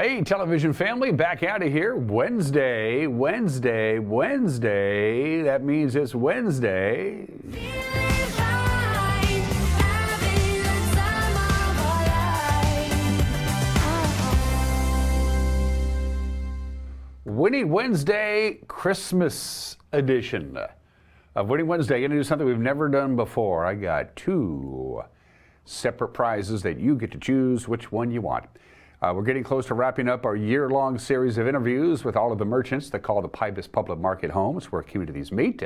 Hey, television family, back out of here. Wednesday. That means it's Wednesday. Winning Wednesday Christmas edition of Winning Wednesday. Going to do something we've never done before. I got two separate prizes that you get to choose which one you want. We're getting close to wrapping up our year-long series of interviews with all of the merchants that call the Pybus Public Market home. It's where communities meet.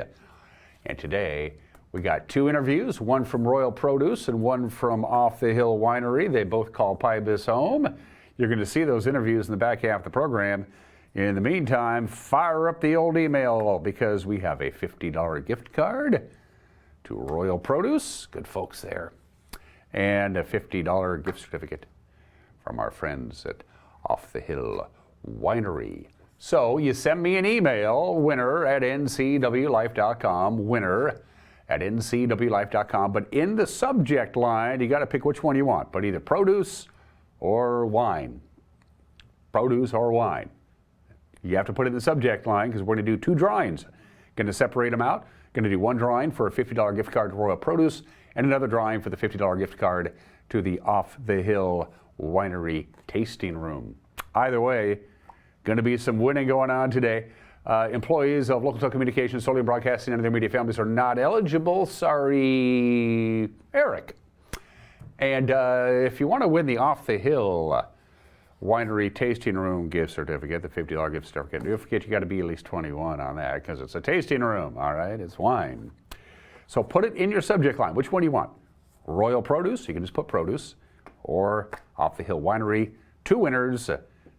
And today, we got two interviews, one from Royal Produce and one from Off the Hill Winery. They both call Pybus home. You're going to see those interviews in the back half of the program. In the meantime, fire up the old email because we have a $50 gift card to Royal Produce, good folks there, and a $50 gift certificate from our friends at Off the Hill Winery. So you send me an email, winner@ncwlife.com, winner@ncwlife.com, but in the subject line, you got to pick which one you want, but either produce or wine. Produce or wine. You have to put it in the subject line because we're going to do two drawings. Going to separate them out. Going to do one drawing for a $50 gift card to Royal Produce and another drawing for the $50 gift card to the Off the Hill Winery Tasting Room. Either way, going to be some winning going on today. Employees of local telecommunications, solely broadcasting, and other media families are not eligible. Sorry, Eric. And if you want to win the Off the Hill Winery Tasting Room gift certificate, the $50 gift certificate, don't forget you got to be at least 21 on that because it's a tasting room, all right? It's wine. So put it in your subject line. Which one do you want? Royal Produce, you can just put produce, or Off the Hill Winery. Two winners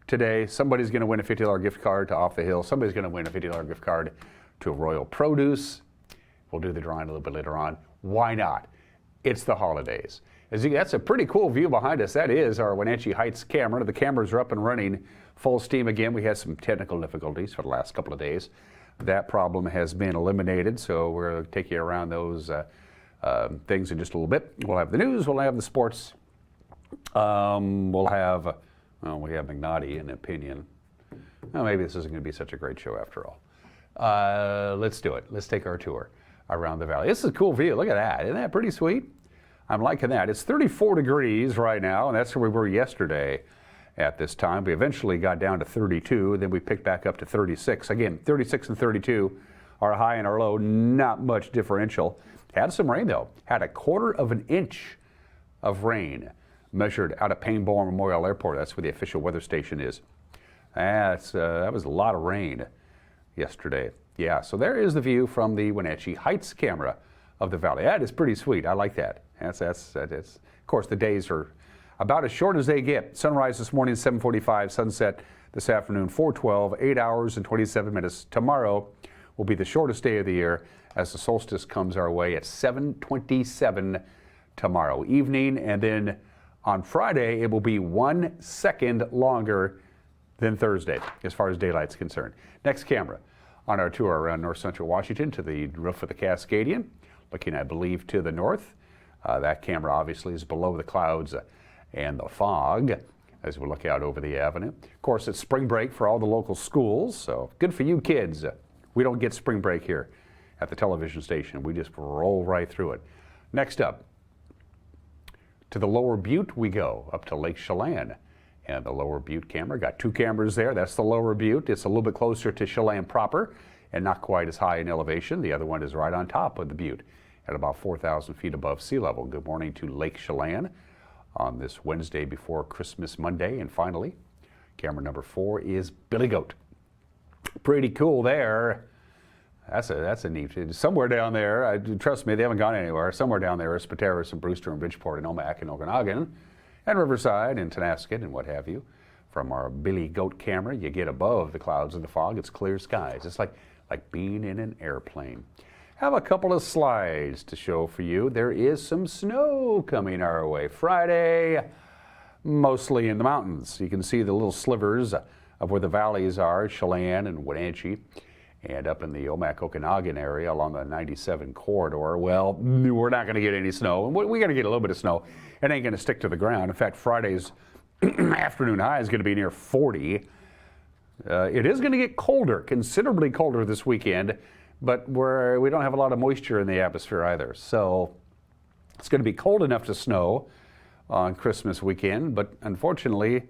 today. Somebody's going to win a $50 gift card to Off the Hill. Somebody's going to win a $50 gift card to Royal Produce. We'll do the drawing a little bit later on. Why not? It's the holidays. That's a pretty cool view behind us. That is our Wenatchee Heights camera. The cameras are up and running full steam again. We had some technical difficulties for the last couple of days. That problem has been eliminated, so we're going to take you around those things in just a little bit. We'll have the news. We'll have the sports. We have McNaughty, an opinion. Well, maybe this isn't going to be such a great show after all. Let's do it. Let's take our tour around the valley. This is a cool view. Look at that. Isn't that pretty sweet? I'm liking that. It's 34 degrees right now, and that's where we were yesterday at this time. We eventually got down to 32, then we picked back up to 36. Again, 36 and 32, our high and our low, not much differential. Had some rain, though. Had a quarter of an inch of rain measured out of Painborn Memorial Airport. That's where the official weather station is. That was a lot of rain yesterday. Yeah, so there is the view from the Wenatchee Heights camera of the valley. That is pretty sweet. I like that. Of course, the days are about as short as they get. Sunrise this morning, 7:45. Sunset this afternoon, 4:12. 8 hours and 27 minutes. Tomorrow will be the shortest day of the year as the solstice comes our way at 7:27 tomorrow evening. And then on Friday, it will be 1 second longer than Thursday as far as daylight's concerned. Next camera on our tour around north central Washington to the roof of the Cascadian. Looking, I believe, to the north. That camera obviously is below the clouds and the fog as we look out over the avenue. Of course, it's spring break for all the local schools, so good for you kids. We don't get spring break here at the television station. We just roll right through it. Next up, to the Lower Butte we go, up to Lake Chelan. And the Lower Butte camera, got two cameras there. That's the Lower Butte. It's a little bit closer to Chelan proper and not quite as high in elevation. The other one is right on top of the butte at about 4,000 feet above sea level. Good morning to Lake Chelan on this Wednesday before Christmas Monday. And finally, camera number 4 is Billy Goat. Pretty cool there. That's a neat, somewhere down there, trust me, they haven't gone anywhere. Somewhere down there is Pateros and Brewster and Bridgeport and Omak and Okanagan and Riverside and Tonasket and what have you. From our Billy Goat camera, you get above the clouds and the fog. It's clear skies. It's like being in an airplane. Have a couple of slides to show for you. There is some snow coming our way Friday, mostly in the mountains. You can see the little slivers of where the valleys are, Chelan and Wenatchee, and up in the Omak-Okanagan area along the 97 corridor. Well, we're not going to get any snow, and we're going to get a little bit of snow. It ain't going to stick to the ground. In fact, Friday's Afternoon high is going to be near 40. It is going to get colder, considerably colder this weekend, but we don't have a lot of moisture in the atmosphere either. So it's going to be cold enough to snow on Christmas weekend, but unfortunately,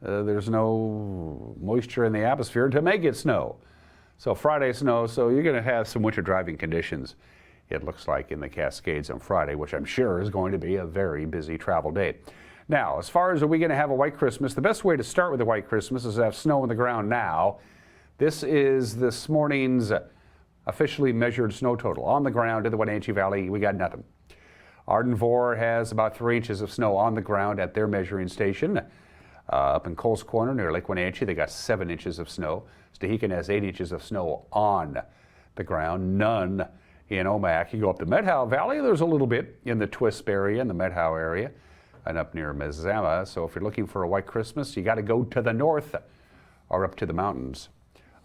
there's no moisture in the atmosphere to make it snow. So Friday snow, so you're going to have some winter driving conditions, it looks like, in the Cascades on Friday, which I'm sure is going to be a very busy travel day. Now, as far as are we going to have a white Christmas, the best way to start with a white Christmas is to have snow on the ground now. This is this morning's officially measured snow total. On the ground in the Wenatchee Valley, we got nothing. Ardenvor has about 3 inches of snow on the ground at their measuring station. Up in Coles Corner near Lake Wenatchee, they got 7 inches of snow. Stehekin has 8 inches of snow on the ground, none in Omak. You go up the Medhow Valley, there's a little bit in the Twisp area, in the Medhow area, and up near Mazama. So if you're looking for a white Christmas, you got to go to the north or up to the mountains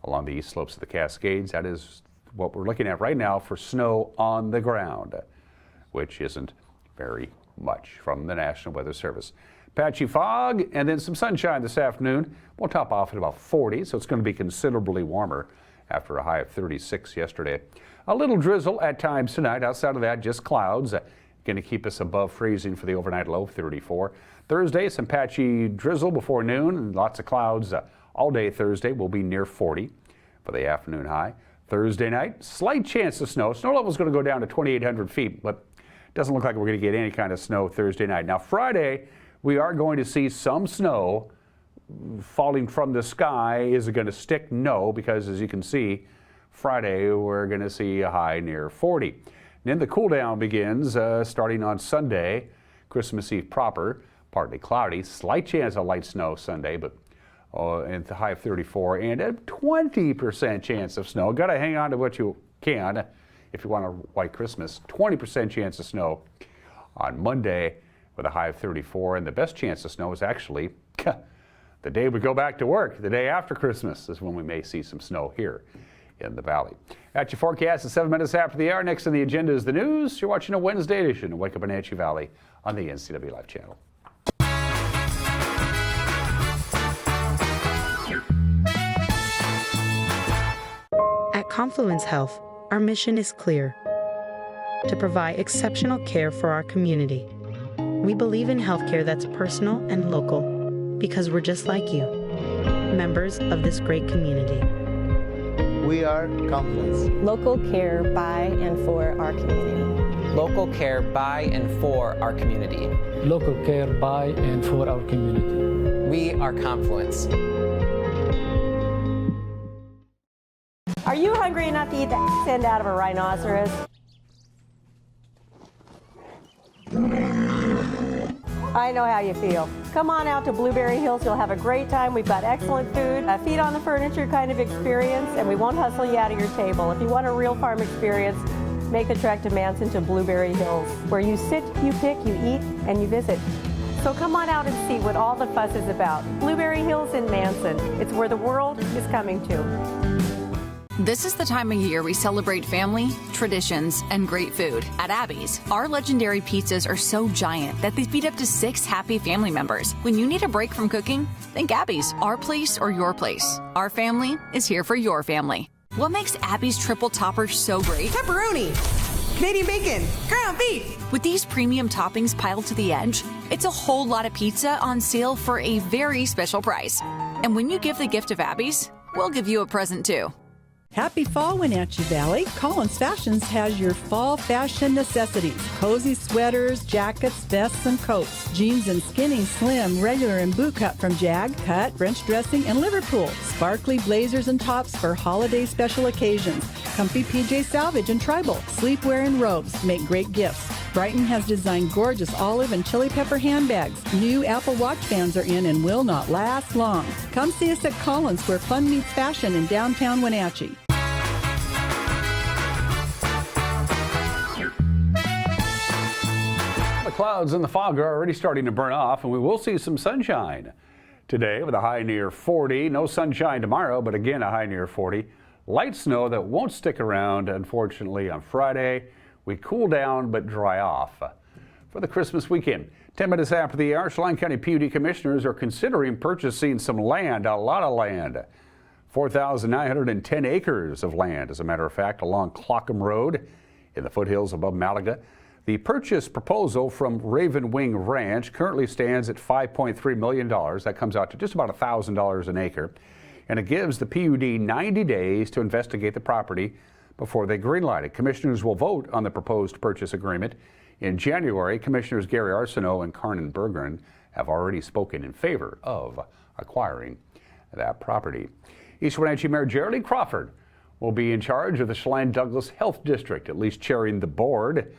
along the east slopes of the Cascades. That is what we're looking at right now for snow on the ground, which isn't very much from the National Weather Service. Patchy fog and then some sunshine this afternoon. We'll top off at about 40, so it's going to be considerably warmer after a high of 36 yesterday. A little drizzle at times tonight. Outside of that, just clouds. Going to keep us above freezing for the overnight low of 34. Thursday, some patchy drizzle before noon and lots of clouds all day Thursday. Will be near 40 for the afternoon high. Thursday night, slight chance of snow. Snow level is going to go down to 2,800 feet, but it doesn't look like we're going to get any kind of snow Thursday night. Now, Friday, we are going to see some snow falling from the sky. Is it going to stick? No, because as you can see, Friday, we're going to see a high near 40. Then the cool down begins starting on Sunday, Christmas Eve proper, partly cloudy, slight chance of light snow Sunday, but and the high of 34 and a 20% chance of snow. Got to hang on to what you can if you want a white Christmas. 20% chance of snow on Monday with a high of 34, and the best chance of snow is actually the day we go back to work. The day after Christmas is when we may see some snow here in the valley. At your forecast at 7 minutes after the hour. Next on the agenda is the news. You're watching a Wednesday edition of Wake Up Wenatchee Valley on the NCW Live channel. At Confluence Health, our mission is clear: to provide exceptional care for our community. We believe in healthcare that's personal and local because we're just like you, members of this great community. We are Confluence. Local care by and for our community. Local care by and for our community. Local care by and for our community. We are Confluence. Are you hungry enough to eat the end out of a rhinoceros? I know how you feel. Come on out to Blueberry Hills. You'll have a great time. We've got excellent food, a feet on the furniture kind of experience, and we won't hustle you out of your table. If you want a real farm experience, make the trek to Manson to Blueberry Hills, where you sit, you pick, you eat, and you visit. So come on out and see what all the fuss is about. Blueberry Hills in Manson. It's where the world is coming to. This is the time of year we celebrate family, traditions, and great food. At Abby's, our legendary pizzas are so giant that they feed up to 6 happy family members. When you need a break from cooking, think Abby's, our place or your place. Our family is here for your family. What makes Abby's triple toppers so great? Pepperoni, Canadian bacon, ground beef. With these premium toppings piled to the edge, it's a whole lot of pizza on sale for a very special price. And when you give the gift of Abby's, we'll give you a present too. Happy fall, Wenatchee Valley. Collins Fashions has your fall fashion necessities. Cozy sweaters, jackets, vests, and coats. Jeans and skinny, slim, regular, and boot cut from Jag, cut, French dressing, and Liverpool. Sparkly blazers and tops for holiday special occasions. Comfy PJ salvage and tribal. Sleepwear and robes make great gifts. Brighton has designed gorgeous olive and chili pepper handbags. New Apple Watch bands are in and will not last long. Come see us at Collins, where fun meets fashion in downtown Wenatchee. The clouds and the fog are already starting to burn off, and we will see some sunshine today with a high near 40. No sunshine tomorrow, but again a high near 40. Light snow that won't stick around, unfortunately, on Friday. We cool down but dry off for the Christmas weekend. 10 minutes after the hour, Chelan County PUD commissioners are considering purchasing some land, a lot of land. 4,910 acres of land, as a matter of fact, along Clockham Road in the foothills above Malaga. The purchase proposal from Raven Wing Ranch currently stands at $5.3 million. That comes out to just about $1,000 an acre. And it gives the PUD 90 days to investigate the property before they greenlight it. Commissioners will vote on the proposed purchase agreement in January. Commissioners Gary Arsenault and Carnan Bergeron have already spoken in favor of acquiring that property. East Wenatchee Mayor Jeremy Crawford will be in charge of the Chelan-Douglas Health District, at least chairing the board.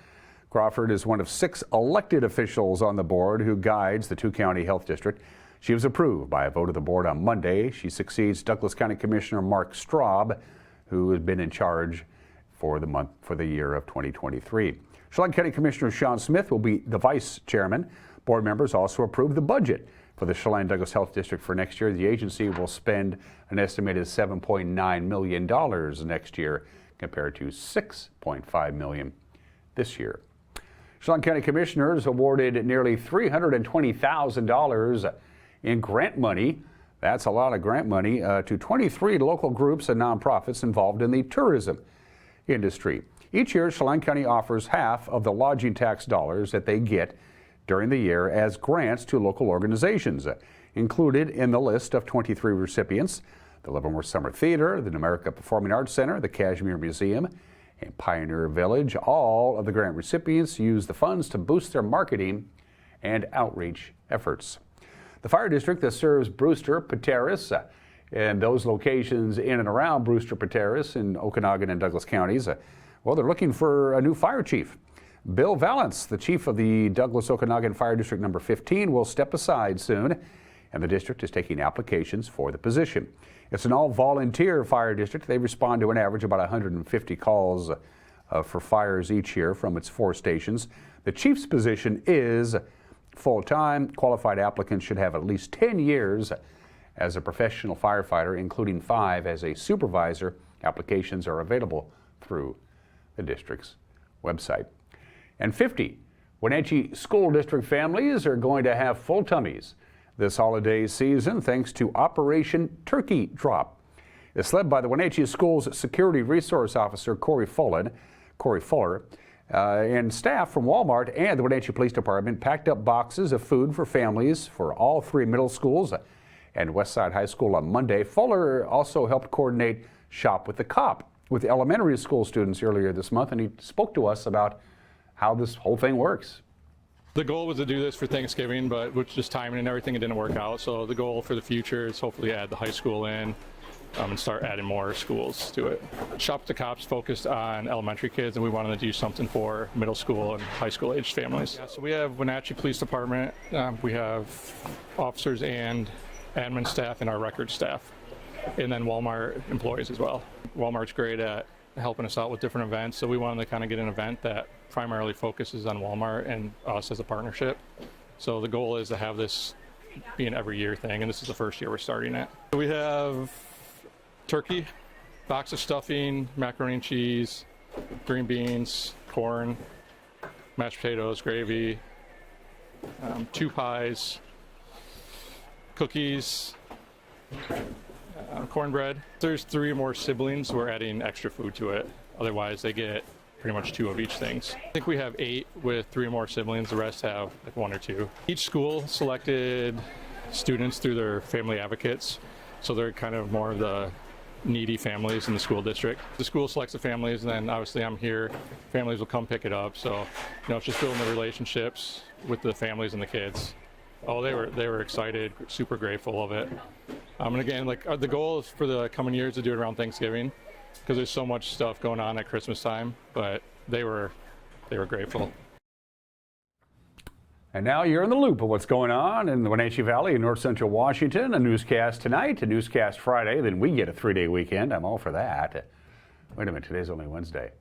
Crawford is one of 6 elected officials on the board who guides the 2-county health district. She was approved by a vote of the board on Monday. She succeeds Douglas County Commissioner Mark Straub, who has been in charge for the year of 2023. Chelan County Commissioner Sean Smith will be the vice chairman. Board members also approved the budget for the Chelan-Douglas Health District for next year. The agency will spend an estimated $7.9 million next year compared to $6.5 million this year. Chelan County Commissioners awarded nearly $320,000 in grant money. That's a lot of grant money to 23 local groups and nonprofits involved in the tourism industry. Each year, Chelan County offers half of the lodging tax dollars that they get during the year as grants to local organizations. Included in the list of 23 recipients, the Livermore Summer Theater, the Numerica Performing Arts Center, the Kashmir Museum, and Pioneer Village. All of the grant recipients use the funds to boost their marketing and outreach efforts. The fire district that serves Brewster, Pateros, and those locations in and around Brewster, Pateros in Okanagan and Douglas counties, well, they're looking for a new fire chief. Bill Valance, the chief of the Douglas Okanagan Fire District number 15, will step aside soon, and the district is taking applications for the position. It's an all-volunteer fire district. They respond to an average of about 150 calls for fires each year from its 4 stations. The chief's position is full-time. Qualified applicants should have at least 10 years as a professional firefighter, including 5 as a supervisor. Applications are available through the district's website. And 50 Wenatchee School District families are going to have full tummies this holiday season thanks to Operation Turkey Drop. It's led by the Wenatchee Schools Security Resource Officer Corey Fuller, and staff from Walmart and the Wenatchee Police Department packed up boxes of food for families for all 3 middle schools and Westside High School on Monday. Fuller also helped coordinate Shop with the Cop with elementary school students earlier this month, and he spoke to us about how this whole thing works. The goal was to do this for Thanksgiving, but with just timing and everything, it didn't work out. So the goal for the future is hopefully add the high school in and start adding more schools to it. Shop with the Cops focused on elementary kids, and we wanted to do something for middle school and high school aged families. Yeah, so we have Wenatchee Police Department, we have officers and admin staff and our records staff, and then Walmart employees as well. Walmart's great at helping us out with different events, so we wanted to kind of get an event that primarily focuses on Walmart and us as a partnership. So the goal is to have this be an every year thing, and this is the first year we're starting it. We have turkey, box of stuffing, macaroni and cheese, green beans, corn, mashed potatoes, gravy, 2 pies, cookies, cornbread. There's 3 more siblings. We're adding extra food to it. Otherwise, they get pretty much 2 of each things. I think we have 8 with 3 more siblings. The rest have like 1 or 2. Each school selected students through their family advocates. So they're kind of more of the needy families in the school district. The school selects the families, and then obviously I'm here. Families will come pick it up. So, it's just building the relationships with the families and the kids. Oh, they were excited, super grateful of it. And again, the goal is for the coming years to do it around Thanksgiving, because there's so much stuff going on at Christmas time. But they were grateful. And now you're in the loop of what's going on in the Wenatchee Valley in north central Washington. A newscast tonight, a newscast Friday, then we get a 3-day weekend. I'm all for that. Wait a minute, today's only Wednesday.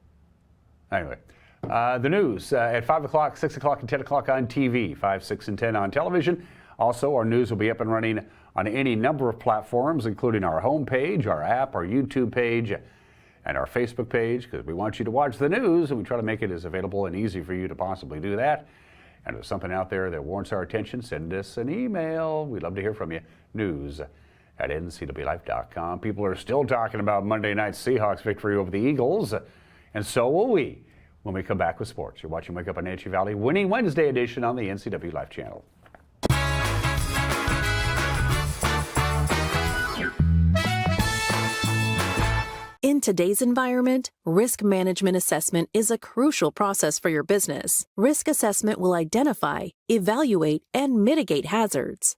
Anyway, the news at 5 o'clock, 6 o'clock, and 10 o'clock on TV, 5, 6, and 10 on television. Also, our news will be up and running on any number of platforms, including our homepage, our app, our YouTube page, and our Facebook page, because we want you to watch the news, and we try to make it as available and easy for you to possibly do that. And if there's something out there that warrants our attention, send us an email. We'd love to hear from you. news@ncwlife.com. People are still talking about Monday night's Seahawks victory over the Eagles, and so will we when we come back with sports. You're watching Wake Up on Wenatchee Valley, Winning Wednesday edition on the NCW Life channel. In today's environment, risk management assessment is a crucial process for your business. Risk assessment will identify, evaluate, and mitigate hazards.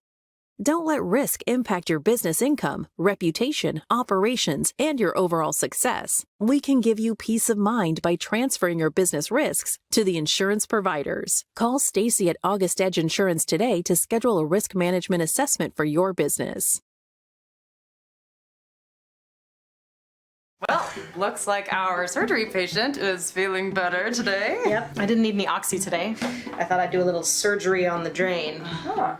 Don't let risk impact your business income, reputation, operations, and your overall success. We can give you peace of mind by transferring your business risks to the insurance providers. Call Stacy at August Edge Insurance today to schedule a risk management assessment for your business. Well, looks like our surgery patient is feeling better today. Yep, I didn't need any oxy today. I thought I'd do a little surgery on the drain. Huh.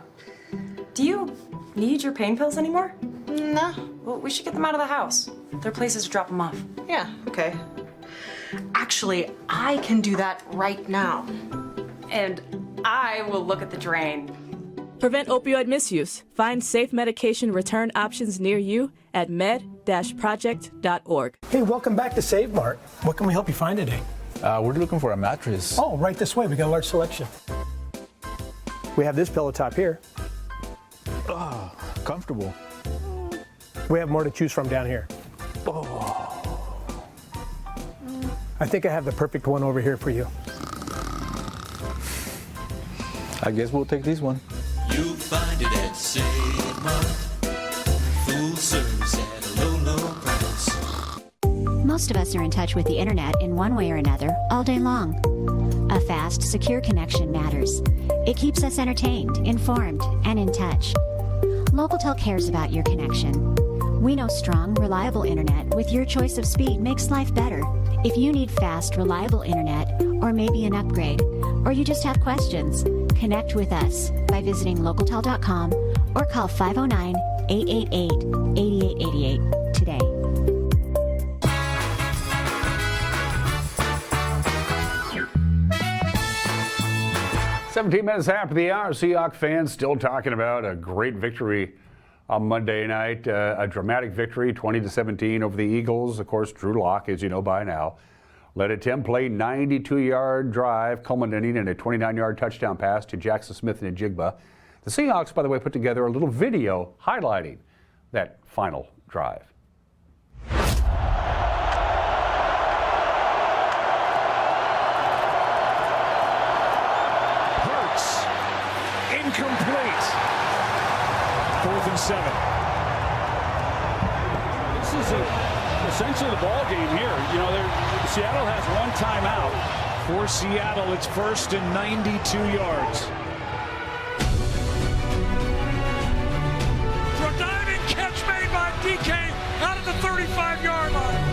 Do you need your pain pills anymore? No. Well, we should get them out of the house. There are places to drop them off. Yeah, okay. Actually, I can do that right now. And I will look at the drain. Prevent opioid misuse. Find safe medication return options near you at med-project.org. Hey, welcome back to Save Mart. What can we help you find today? We're looking for a mattress. Oh, right this way. We got a large selection. We have this pillow top here. Oh, comfortable. We have more to choose from down here. Oh. I think I have the perfect one over here for you. I guess we'll take this one. You'll find it at Save Mart. Full service at a low, low price. Most of us are in touch with the internet in one way or another all day long. A fast, secure connection matters. It keeps us entertained, informed, and in touch. Local cares about your connection. We know strong, reliable internet with your choice of speed makes life better. If you need fast, reliable internet, or maybe an upgrade, or you just have questions, connect with us by visiting localtel.com or call 509-888-8888 today. "17 minutes after the hour, Seahawks fans still talking about a great victory on Monday night, a dramatic victory, 20-17 over the Eagles. Of course, Drew Lock, as you know by now, led a 10-play, 92-yard drive, culminating in a 29-yard touchdown pass to Jackson Smith and Njigba. The Seahawks, by the way, put together a little video highlighting that final drive. Incomplete. 4th and 7. This is essentially the ball game here. You know, Seattle has one timeout. For Seattle, it's 1st and 92 yards. For a diving catch made by DK out of the 35-yard line.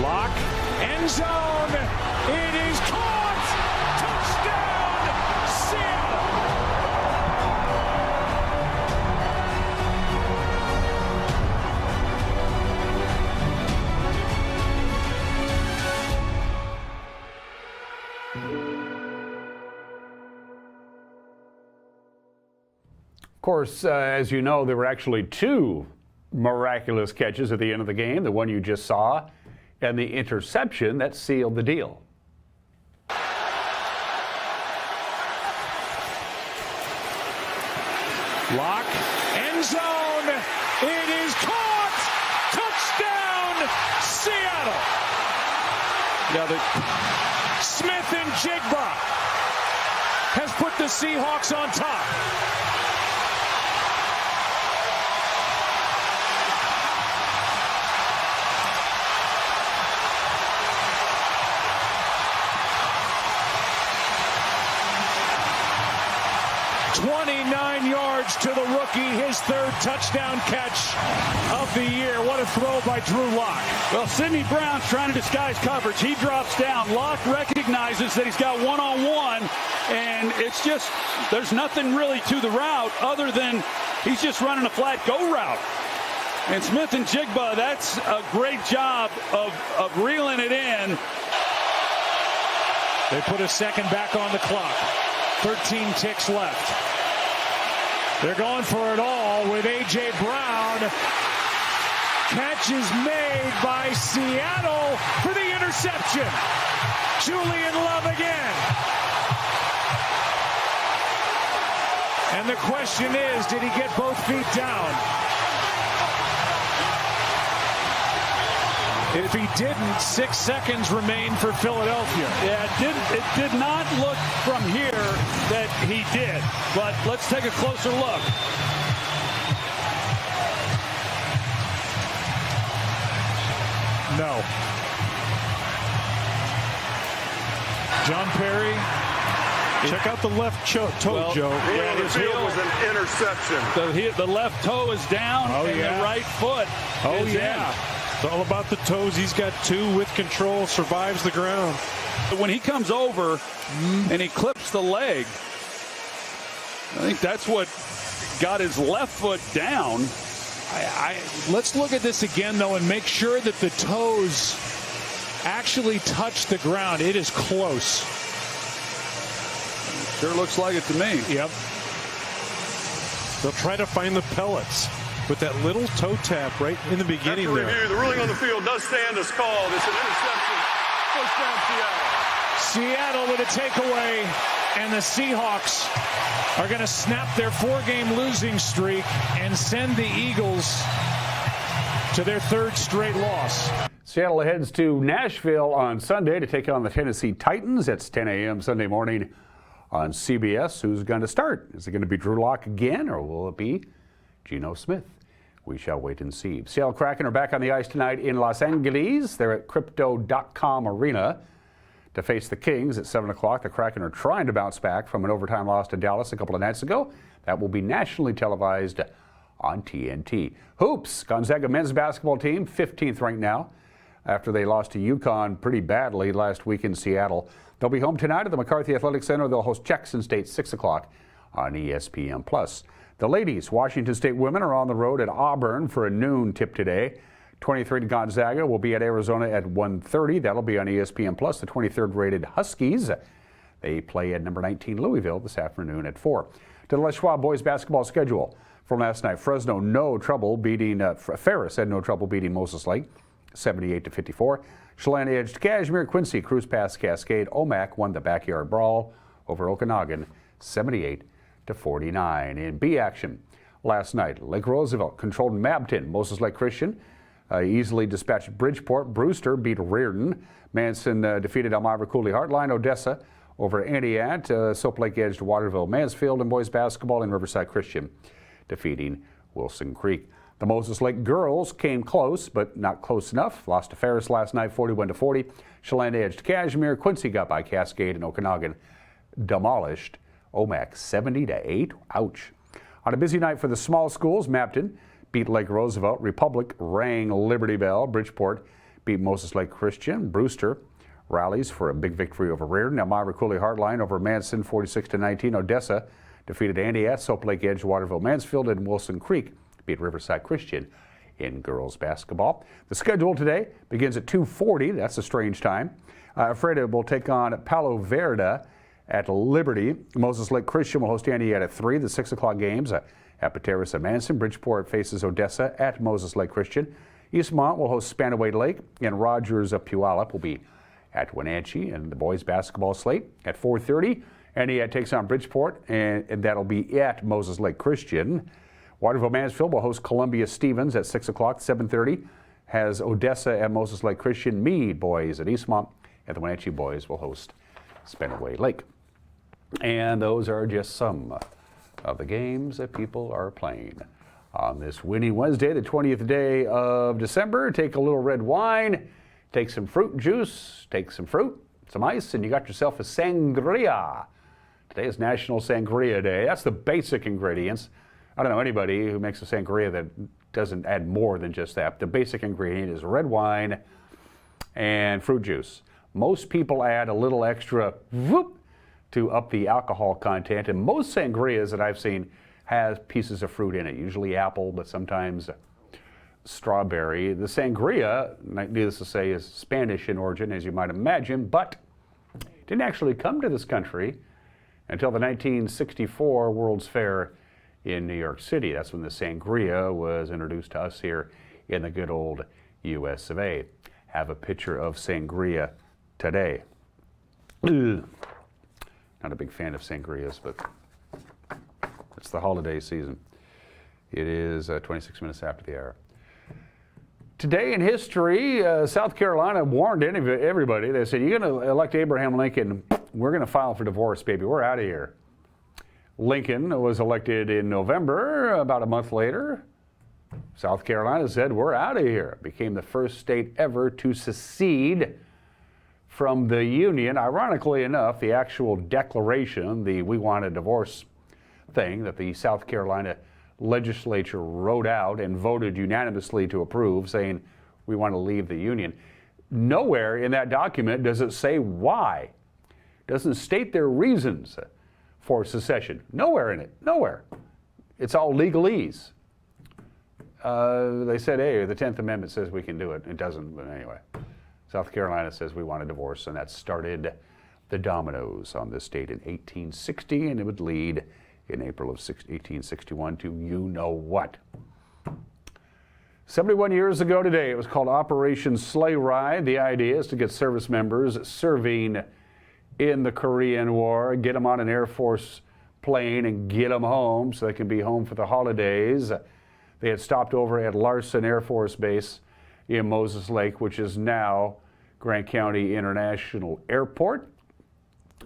Lock, end zone, it is caught! Touchdown, Seattle! Of course, as you know, there were actually two miraculous catches at the end of the game, the one you just saw, and the interception that sealed the deal. Lock, end zone, it is caught! Touchdown, Seattle! Now Smith and Njigba has put the Seahawks on top. yards to the rookie, his third touchdown catch of the year. What a throw by Drew Lock. Well, Sidney Brown's trying to disguise coverage. He drops down. Lock recognizes that he's got one-on-one, and it's just, there's nothing really to the route other than he's just running a flat go route. And Smith and Jigba, that's a great job of reeling it in. They put a second back on the clock. 13 ticks left. They're going for it all with A.J. Brown. Catch is made by Seattle for the interception. Julian Love again. And the question is, did he get both feet down? If he didn't, 6 seconds remain for Philadelphia. Yeah, it did not look from here that he did. But let's take a closer look. No. John Perry. Check out the left toe, Joe. Yeah, the field was an interception. The left toe is down, and the right foot is in. It's all about the toes. He's got two with control, survives the ground. When he comes over and he clips the leg, I think that's what got his left foot down. Let's look at this again, though, and make sure that the toes actually touch the ground. It is close. Sure looks like it to me. Yep. They'll try to find the pellets with that little toe tap right in the beginning After there. review, the ruling on the field does stand as called. It's an interception. First down, Seattle. Seattle with a takeaway, and the Seahawks are going to snap their 4-game losing streak and send the Eagles to their 3rd straight loss. Seattle heads to Nashville on Sunday to take on the Tennessee Titans. It's 10 a.m. Sunday morning on CBS. Who's going to start? Is it going to be Drew Lock again, or will it be Geno Smith? We shall wait and see. Seattle Kraken are back on the ice tonight in Los Angeles. They're at Crypto.com Arena to face the Kings at 7 o'clock. The Kraken are trying to bounce back from an overtime loss to Dallas a couple of nights ago. That will be nationally televised on TNT. Hoops, Gonzaga men's basketball team, 15th ranked now after they lost to UConn pretty badly last week in Seattle. They'll be home tonight at the McCarthy Athletic Center. They'll host Jackson State 6 o'clock on ESPN+. The ladies, Washington State women, are on the road at Auburn for a noon tip today. 23 Gonzaga will be at Arizona at 1:30. That'll be on ESPN+. The 23rd rated Huskies, they play at number 19 Louisville this afternoon at 4. To the Les Schwab boys basketball schedule from last night. Fresno Ferris had no trouble beating Moses Lake 78-54. Chelan edged Kashmir. Quincy cruised past Cascade. Omak won the backyard brawl over Okanagan 78-49. In B action last night, Lake Roosevelt controlled Mabton. Moses Lake Christian easily dispatched Bridgeport. Brewster beat Reardon. Manson defeated Elmira Cooley Heartline. Odessa over Antioch. Soap Lake edged Waterville Mansfield. And boys basketball in Riverside Christian defeating Wilson Creek. The Moses Lake girls came close, but not close enough. Lost to Ferris last night 41-40. Chelan edged Kashmir. Quincy got by Cascade, and Okanagan demolished Omak 70-8. Ouch. On a busy night for the small schools, Mapton beat Lake Roosevelt. Republic rang Liberty Bell. Bridgeport beat Moses Lake Christian. Brewster rallies for a big victory over Reardon. Elmira Cooley Heartline over Manson 46-19. Odessa defeated Antioch. Soap Lake edged Waterville Mansfield, and Wilson Creek beat Riverside Christian in girls basketball. The schedule today begins at 2:40. That's a strange time. Freda will take on Palo Verde at Liberty. Moses Lake Christian will host Antioch at 3. The 6 o'clock games at Pateris and Manson. Bridgeport faces Odessa at Moses Lake Christian. Eastmont will host Spanaway Lake, and Rogers of Puyallup will be at Wenatchee. And the boys basketball slate at 4:30. Antioch takes on Bridgeport, and that'll be at Moses Lake Christian. Waterville Mansfield will host Columbia Stevens at 6 o'clock. 7:30 has Odessa at Moses Lake Christian. Meade boys at Eastmont, and the Wenatchee boys will host Spanaway Lake. And those are just some of the games that people are playing on this windy Wednesday, the 20th day of December. Take a little red wine, take some fruit juice, take some fruit, some ice, and you got yourself a sangria. Today is National Sangria Day. That's the basic ingredients. I don't know anybody who makes a sangria that doesn't add more than just that. The basic ingredient is red wine and fruit juice. Most people add a little extra whoop to up the alcohol content, and most sangrias that I've seen has pieces of fruit in it, usually apple, but sometimes strawberry. The sangria, needless to say, is Spanish in origin, as you might imagine, but didn't actually come to this country until the 1964 World's Fair in New York City. That's when the sangria was introduced to us here in the good old US of A. Have a picture of sangria today. Ugh. Not a big fan of sangrias, but it's the holiday season. It is 26 minutes after the hour. Today in history, South Carolina warned everybody. They said, you're going to elect Abraham Lincoln, we're going to file for divorce, baby. We're out of here. Lincoln was elected in November. About a month later, South Carolina said, we're out of here. Became the first state ever to secede from the Union. Ironically enough, the actual declaration, the we want a divorce thing that the South Carolina legislature wrote out and voted unanimously to approve, saying we want to leave the Union. Nowhere in that document does it say why. Doesn't state their reasons for secession. Nowhere in it. Nowhere. It's all legalese. They said, hey, the 10th Amendment says we can do it. It doesn't, but anyway. South Carolina says we want a divorce, and that started the dominoes on this date in 1860, and it would lead in April of 1861 to you-know-what. 71 years ago today, it was called Operation Sleigh Ride. The idea is to get service members serving in the Korean War, get them on an Air Force plane and get them home so they can be home for the holidays. They had stopped over at Larson Air Force Base in Moses Lake, which is now Grant County International Airport.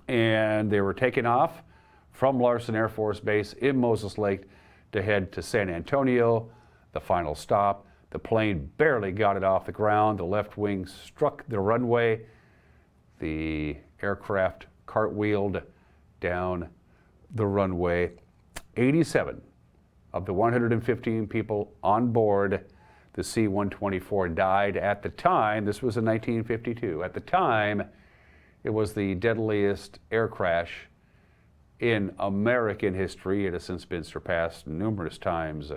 And they were taking off from Larson Air Force Base in Moses Lake to head to San Antonio, the final stop. The plane barely got it off the ground. The left wing struck the runway. The aircraft cartwheeled down the runway. 87 of the 115 people on board the C-124 died at the time. This was in 1952. At the time, it was the deadliest air crash in American history. It has since been surpassed numerous times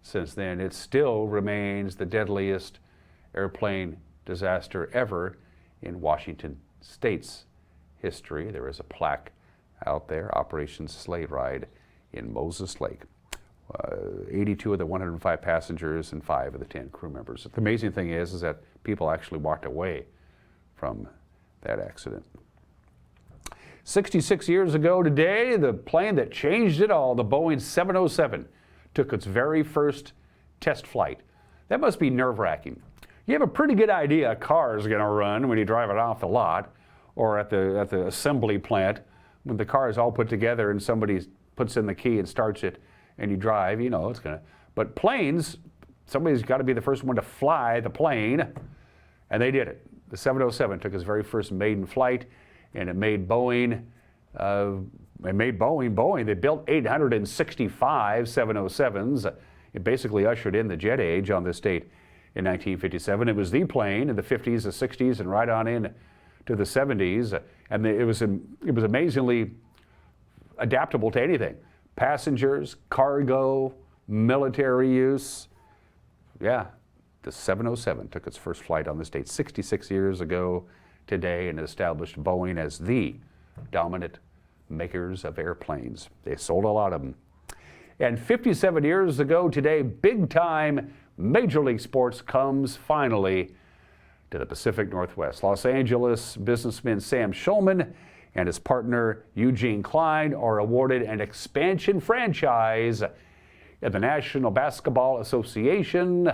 since then. It still remains the deadliest airplane disaster ever in Washington State's history. There is a plaque out there, Operation Sleigh Ride in Moses Lake. 82 of the 105 passengers and 5 of the 10 crew members. The amazing thing is that people actually walked away from that accident. 66 years ago today, the plane that changed it all, the Boeing 707, took its very first test flight. That must be nerve-wracking. You have a pretty good idea a car is going to run when you drive it off the lot or at the assembly plant. When the car is all put together and somebody puts in the key and starts it and you drive, you know it's going to. But planes, somebody's got to be the first one to fly the plane, and they did it. The 707 took its very first maiden flight, and it made Boeing, Boeing. They built 865 707s. It basically ushered in the jet age on this date in 1957. It was the plane in the 50s, the 60s, and right on in to the 70s. And it was amazingly adaptable to anything. Passengers, cargo, military use. Yeah, the 707 took its first flight on this date 66 years ago today and established Boeing as the dominant makers of airplanes. They sold a lot of them. And 57 years ago today, big-time Major League Sports comes finally to the Pacific Northwest. Los Angeles businessman Sam Schulman and his partner Eugene Klein are awarded an expansion franchise in the National Basketball Association.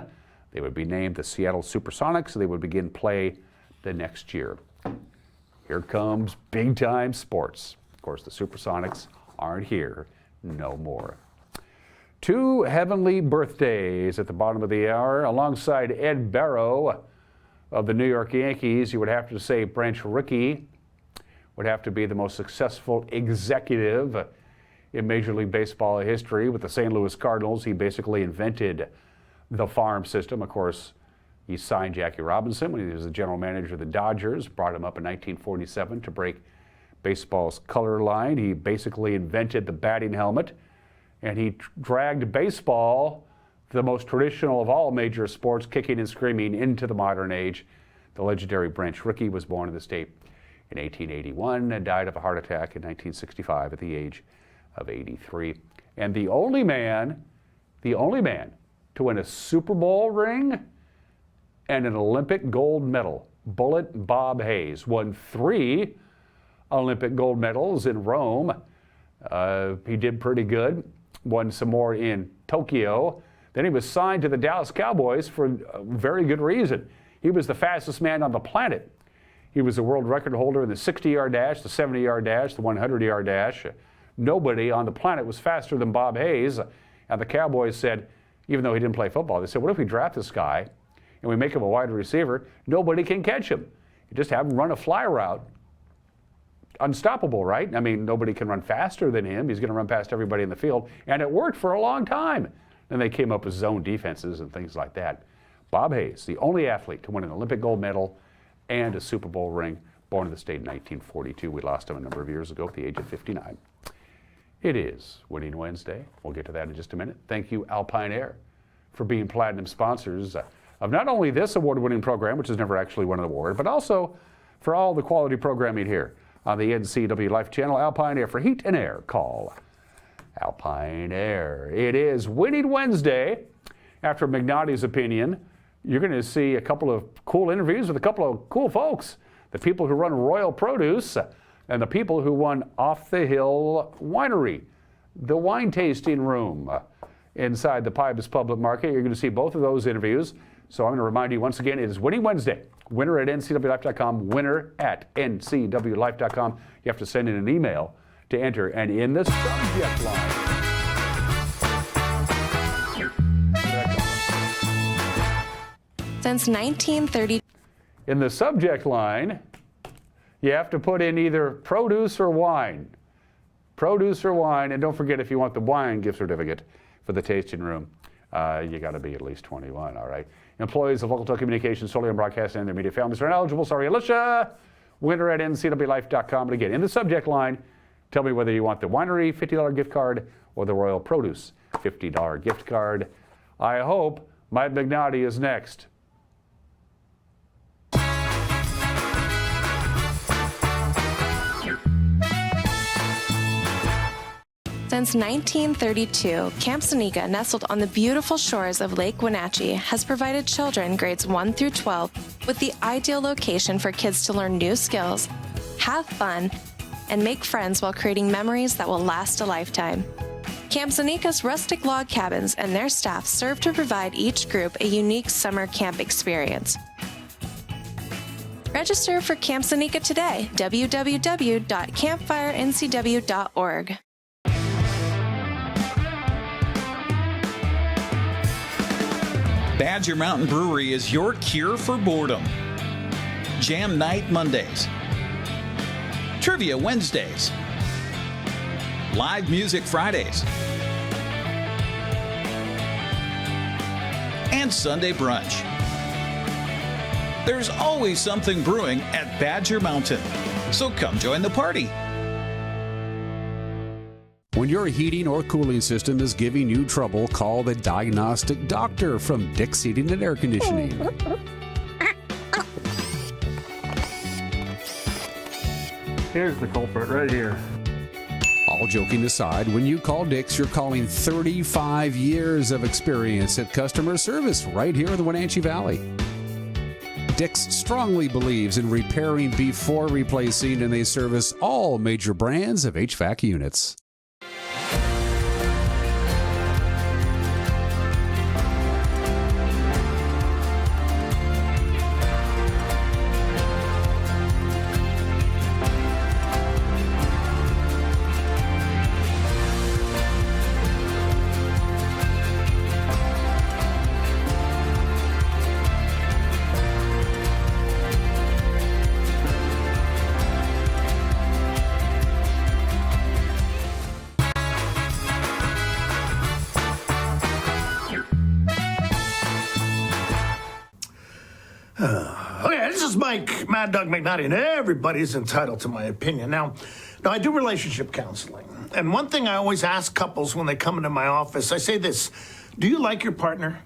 They would be named the Seattle Supersonics. They would begin play the next year. Here comes big-time sports. Of course, the Supersonics aren't here no more. 2 heavenly birthdays at the bottom of the hour. Alongside Ed Barrow of the New York Yankees, you would have to say Branch Rickey would have to be the most successful executive in Major League Baseball history with the St. Louis Cardinals. He basically invented the farm system. Of course, he signed Jackie Robinson when he was the general manager of the Dodgers, brought him up in 1947 to break baseball's color line. He basically invented the batting helmet, and he dragged baseball, the most traditional of all major sports, kicking and screaming, into the modern age. The legendary Branch Rickey was born in the state in 1881 and died of a heart attack in 1965 at the age of 83. And the only man to win a Super Bowl ring and an Olympic gold medal, Bullet Bob Hayes, won 3 Olympic gold medals in Rome. He did pretty good, won some more in Tokyo. Then he was signed to the Dallas Cowboys for a very good reason. He was the fastest man on the planet. He was the world record holder in the 60-yard dash, the 70-yard dash, the 100-yard dash. Nobody on the planet was faster than Bob Hayes. And the Cowboys said, even though he didn't play football, they said, what if we draft this guy and we make him a wide receiver? Nobody can catch him. You just have him run a fly route. Unstoppable, right? I mean, nobody can run faster than him. He's going to run past everybody in the field. And it worked for a long time. Then they came up with zone defenses and things like that. Bob Hayes, the only athlete to win an Olympic gold medal and a Super Bowl ring, born in the state in 1942. We lost him a number of years ago at the age of 59. It is Winning Wednesday. We'll get to that in just a minute. Thank you, Alpine Air, for being platinum sponsors of not only this award-winning program, which has never actually won an award, but also for all the quality programming here on the NCW Life channel. Alpine Air, for heat and air, call Alpine Air. It is Winning Wednesday. After Magnotti's opinion, you're going to see a couple of cool interviews with a couple of cool folks. The people who run Royal Produce and the people who run Off the Hill Winery, the wine tasting room inside the Pybus Public Market. You're going to see both of those interviews. So I'm going to remind you once again, it is Winning Wednesday. Winner at ncwlife.com, winner at ncwlife.com. You have to send in an email to enter, and in the subject line, since 1930. In the subject line, you have to put in either produce or wine. Produce or wine, and don't forget, if you want the wine gift certificate for the tasting room, you got to be at least 21, all right? Employees of local telecommunications, solely on broadcasting, and their media families are ineligible. Sorry, Alicia. Winner at ncwlife.com. And again, in the subject line, tell me whether you want the winery $50 gift card or the Royal Produce $50 gift card. I hope Mike Magnotti is next. Since 1932, Camp Seneca, nestled on the beautiful shores of Lake Wenatchee, has provided children grades 1 through 12 with the ideal location for kids to learn new skills, have fun, and make friends while creating memories that will last a lifetime. Camp Seneca's rustic log cabins and their staff serve to provide each group a unique summer camp experience. Register for Camp Seneca today, www.campfirencw.org. Badger Mountain Brewery is your cure for boredom. Jam Night Mondays. Trivia Wednesdays. Live Music Fridays. And Sunday Brunch. There's always something brewing at Badger Mountain, so come join the party. When your heating or cooling system is giving you trouble, call the diagnostic doctor from Dick's Heating and Air Conditioning. Here's the culprit right here. All joking aside, when you call Dick's, you're calling 35 years of experience at customer service right here in the Wenatchee Valley. Dick's strongly believes in repairing before replacing, and they service all major brands of HVAC units. Okay, this is Mike, Mad Dog McNaughty, and everybody's entitled to my opinion. Now, I do relationship counseling, and one thing I always ask couples when they come into my office, I say this: do you like your partner?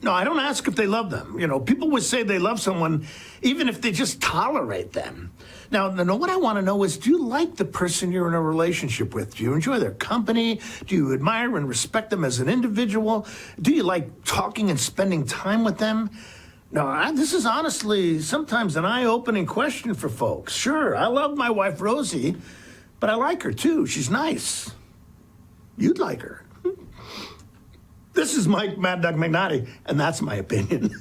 No, I don't ask if they love them. You know, people would say they love someone even if they just tolerate them. Now, what I want to know is, do you like the person you're in a relationship with? Do you enjoy their company? Do you admire and respect them as an individual? Do you like talking and spending time with them? No, this is honestly sometimes an eye-opening question for folks. Sure, I love my wife, Rosie, but I like her, too. She's nice. You'd like her. This is Mike Mad Dog McNaughty, and that's my opinion.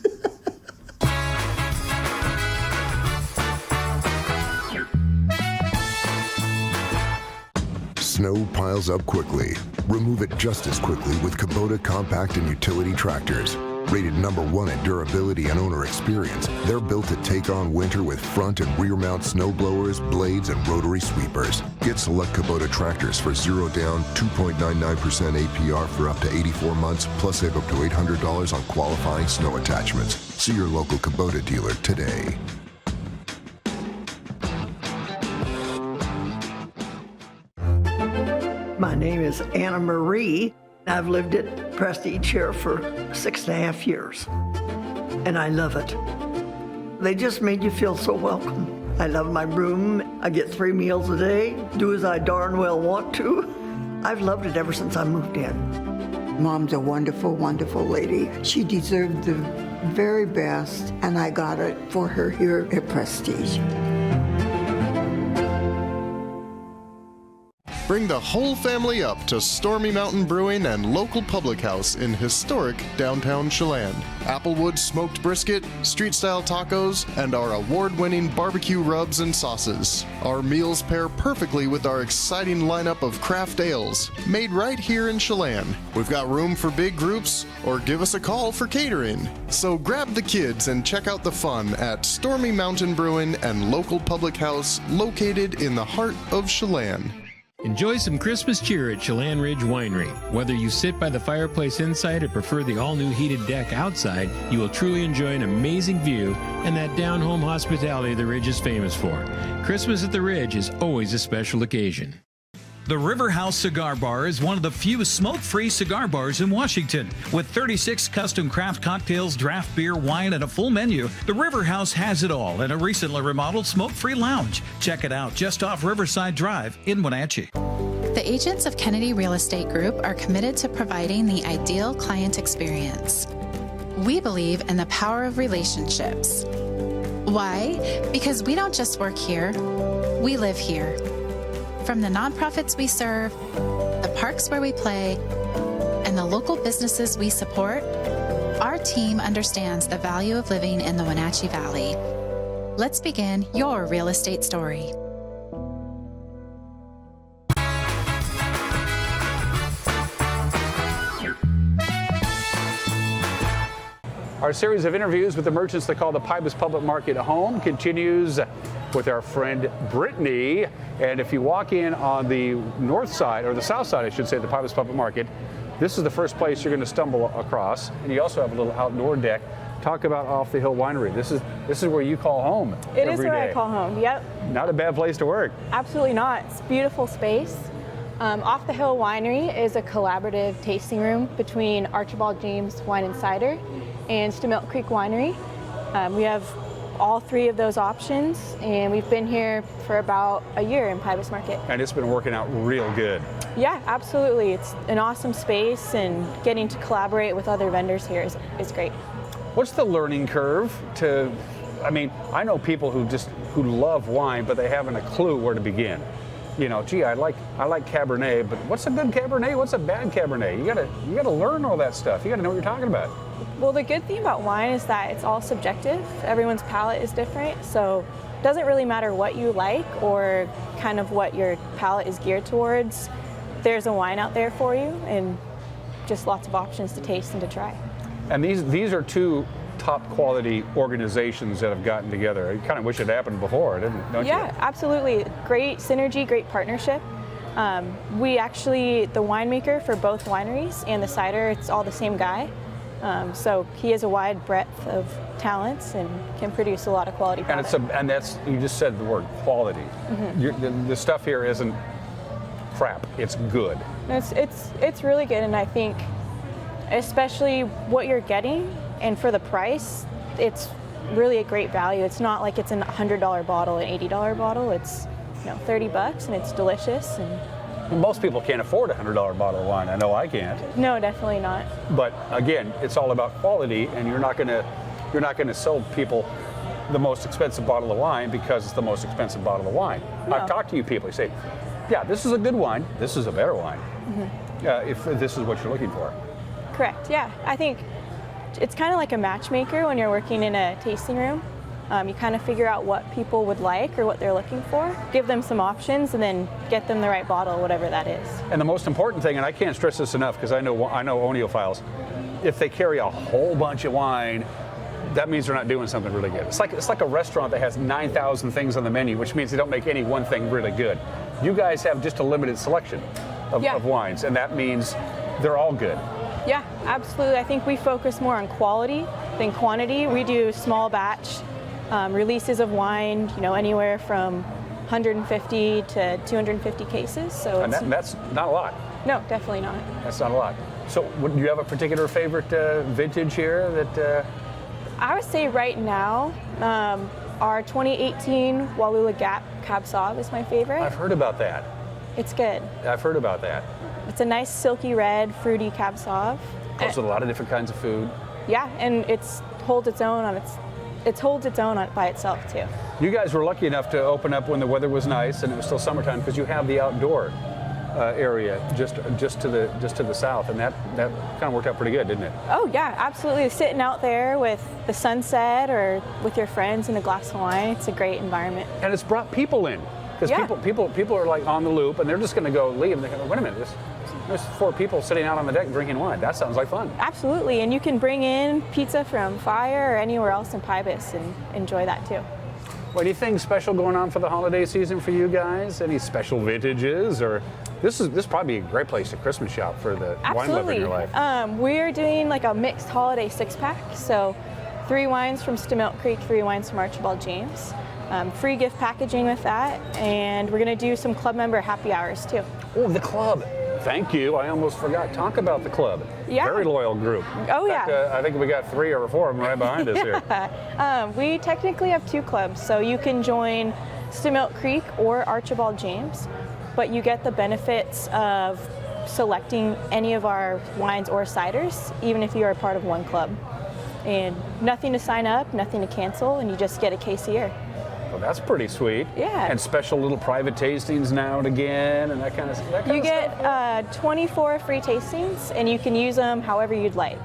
Snow piles up quickly. Remove it just as quickly with Kubota compact and utility tractors. Rated #1 in durability and owner experience, they're built to take on winter with front and rear mount snow blowers, blades, and rotary sweepers. Get select Kubota tractors for 0 down, 2.99% APR for up to 84 months, plus save up to $800 on qualifying snow attachments. See your local Kubota dealer today. My name is Anna Marie. I've lived at Prestige here for 6.5 years, and I love it. They just made you feel so welcome. I love my room. I get 3 meals a day, do as I darn well want to. I've loved it ever since I moved in. Mom's a wonderful, wonderful lady. She deserved the very best, and I got it for her here at Prestige. Bring the whole family up to Stormy Mountain Brewing and local public house in historic downtown Chelan. Applewood smoked brisket, street-style tacos, and our award-winning barbecue rubs and sauces. Our meals pair perfectly with our exciting lineup of craft ales, made right here in Chelan. We've got room for big groups, or give us a call for catering. So grab the kids and check out the fun at Stormy Mountain Brewing and local public house located in the heart of Chelan. Enjoy some Christmas cheer at Chelan Ridge Winery. Whether you sit by the fireplace inside or prefer the all-new heated deck outside, you will truly enjoy an amazing view and that down-home hospitality the Ridge is famous for. Christmas at the Ridge is always a special occasion. The River House Cigar Bar is one of the few smoke-free cigar bars in Washington. With 36 custom craft cocktails, draft beer, wine, and a full menu, the River House has it all in a recently remodeled smoke-free lounge. Check it out just off Riverside Drive in Wenatchee. The agents of Kennedy Real Estate Group are committed to providing the ideal client experience. We believe in the power of relationships. Why? Because we don't just work here, we live here. From the nonprofits we serve, the parks where we play, and the local businesses we support, our team understands the value of living in the Wenatchee Valley. Let's begin your real estate story. Our series of interviews with the merchants that call the Pybus Public Market home continues with our friend Brittany. And if you walk in on the north side, or the south side, I should say, of the Pybus Public Market, this is the first place you're going to stumble across. And you also have a little outdoor deck. Talk about Off the Hill Winery. This is where you call home every day. It is where I call home, yep. Not a bad place to work. Absolutely not. It's a beautiful space. Off the Hill Winery is a collaborative tasting room between Archibald James Wine and Cider and Stemelt Creek Winery. We have all 3 of those options, and we've been here for about a year in Pybus Market. And it's been working out real good. Yeah, absolutely. It's an awesome space, and getting to collaborate with other vendors here is great. What's the learning curve to, I mean, I know people who love wine, but they haven't a clue where to begin. You know, gee, I like Cabernet, but what's a good Cabernet? What's a bad Cabernet? You gotta learn all that stuff. You gotta know what you're talking about. Well, the good thing about wine is that it's all subjective. Everyone's palate is different, so it doesn't really matter what you like or kind of what your palate is geared towards. There's a wine out there for you, and just lots of options to taste and to try. And these are 2 top quality organizations that have gotten together. I kind of wish it happened before, don't you? Yeah, absolutely. Great synergy, great partnership. The winemaker for both wineries and the cider, it's all the same guy. So he has a wide breadth of talents and can produce a lot of quality product. And that's, you just said the word quality. The stuff here isn't crap, it's good. It's really good, and I think especially what you're getting and for the price, it's really a great value. It's not like it's a $100 bottle, an $80 bottle. It's $30 and it's delicious. And most people can't afford a $100 bottle of wine. I know I can't. No, definitely not. But again, it's all about quality, and you're not going to sell people the most expensive bottle of wine because it's the most expensive bottle of wine. No. I've talked to you people. You say, yeah, this is a good wine. This is a better wine. If this is what you're looking for. Correct. Yeah, I think it's kind of like a matchmaker when you're working in a tasting room. You kind of figure out what people would like or what they're looking for, give them some options, and then get them the right bottle, whatever that is. And the most important thing, and I can't stress this enough because I know oneophiles, if they carry a whole bunch of wine, that means they're not doing something really good. It's like a restaurant that has 9,000 things on the menu, which means they don't make any one thing really good. You guys have just a limited selection of wines, and that means they're all good. Yeah, absolutely. I think we focus more on quality than quantity. We do small batch releases of wine, anywhere from 150 to 250 cases. So that's not a lot. No, definitely not. That's not a lot. So do you have a particular favorite vintage here that? I would say right now, our 2018 Wallula Gap Cab Sauv is my favorite. I've heard about that. It's good. I've heard about that. It's a nice silky red, fruity Cab Sauv. Comes with a lot of different kinds of food. Yeah, and it holds its own by itself too. You guys were lucky enough to open up when the weather was nice and it was still summertime because you have the outdoor area just to the south, and that kind of worked out pretty good, didn't it? Oh yeah, absolutely. Sitting out there with the sunset or with your friends and a glass of wine, it's a great environment. And it's brought people in because people are like on the loop and they're just going to go leave and they go, wait a minute, there's 4 people sitting out on the deck drinking wine. That sounds like fun. Absolutely, and you can bring in pizza from Fire or anywhere else in Pybus and enjoy that too. Well, anything special going on for the holiday season for you guys? Any special vintages, or this probably a great place to Christmas shop for the wine lover in your life? We're doing like a mixed holiday 6-pack, so 3 wines from Stemelt Creek, 3 wines from Archibald James. Free gift packaging with that, and we're going to do some club member happy hours too. Oh, the club. Thank you. I almost forgot. Talk about the club. Yeah. Very loyal group. Oh, in fact, I think we got 3 or 4 of them right behind us here. We technically have 2 clubs, so you can join Stemelt Creek or Archibald James, but you get the benefits of selecting any of our wines or ciders, even if you are a part of one club. And nothing to sign up, nothing to cancel, and you just get a case a year. Well, that's pretty sweet. Yeah. And special little private tastings now and again, and that kind of stuff. You get 24 free tastings, and you can use them however you'd like.